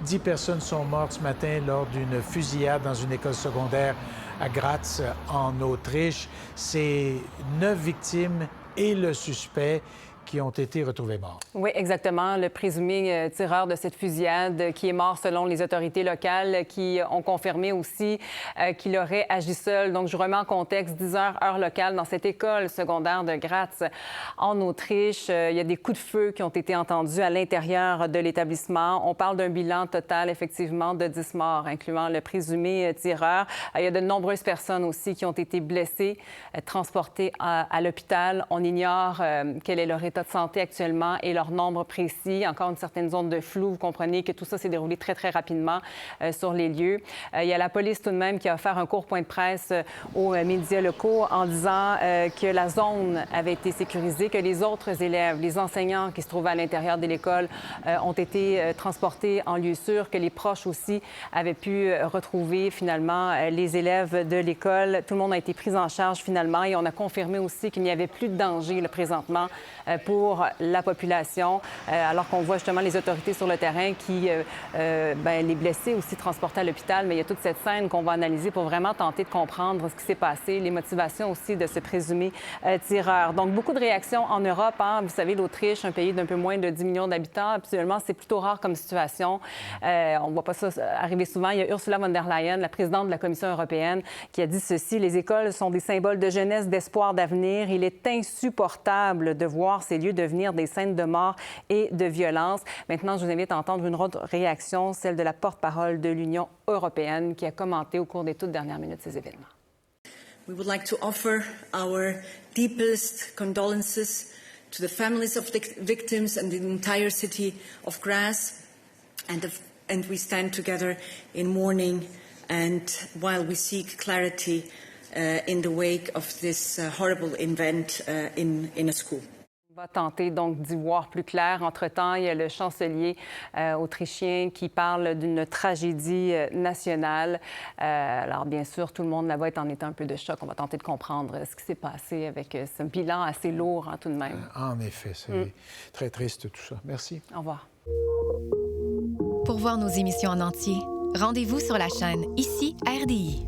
10 personnes sont mortes ce matin lors d'une fusillade dans une école secondaire à Graz, en Autriche. C'est 9 victimes et le suspect qui ont été retrouvés morts. Oui, exactement. Le présumé tireur de cette fusillade qui est mort selon les autorités locales qui ont confirmé aussi qu'il aurait agi seul. Donc, je remets en contexte, 10 heures, heure locale, dans cette école secondaire de Graz, en Autriche. Il y a des coups de feu qui ont été entendus à l'intérieur de l'établissement. On parle d'un bilan total, effectivement, de 10 morts, incluant le présumé tireur. Il y a de nombreuses personnes aussi qui ont été blessées, transportées à l'hôpital. On ignore quel est leur état de santé actuellement et leur nombre précis. Encore une certaine zone de flou. Vous comprenez que tout ça s'est déroulé très, très rapidement sur les lieux. Il y a la police tout de même qui a offert un court point de presse aux médias locaux en disant que la zone avait été sécurisée, que les autres élèves, les enseignants qui se trouvaient à l'intérieur de l'école ont été transportés en lieu sûr, que les proches aussi avaient pu retrouver finalement les élèves de l'école. Tout le monde a été pris en charge finalement et on a confirmé aussi qu'il n'y avait plus de danger là, présentement pour la population, alors qu'on voit justement les autorités sur le terrain qui, les blessés aussi transportés à l'hôpital. Mais il y a toute cette scène qu'on va analyser pour vraiment tenter de comprendre ce qui s'est passé, les motivations aussi de ce présumé tireur. Donc, beaucoup de réactions en Europe. Hein. Vous savez, l'Autriche, un pays d'un peu moins de 10 millions d'habitants, habituellement, c'est plutôt rare comme situation. On ne voit pas ça arriver souvent. Il y a Ursula von der Leyen, la présidente de la Commission européenne, qui a dit ceci: « Les écoles sont des symboles de jeunesse, d'espoir, d'avenir. Il est insupportable de voir ces lieux devenir des scènes de mort et de violence. » Maintenant, je vous invite à entendre une autre réaction, celle de la porte-parole de l'Union européenne qui a commenté au cours des toutes dernières minutes ces événements. We would like to offer our deepest condolences to the families of the victims and the entire city of Graz, and we stand together in mourning and while we seek clarity in the wake of this horrible event in a school. On va tenter donc d'y voir plus clair. Entre-temps, il y a le chancelier autrichien qui parle d'une tragédie nationale. Alors, bien sûr, tout le monde là-bas est en état un peu de choc. On va tenter de comprendre ce qui s'est passé avec ce bilan assez lourd, hein, tout de même. En effet, c'est très triste tout ça. Merci. Au revoir. Pour voir nos émissions en entier, rendez-vous sur la chaîne Ici RDI.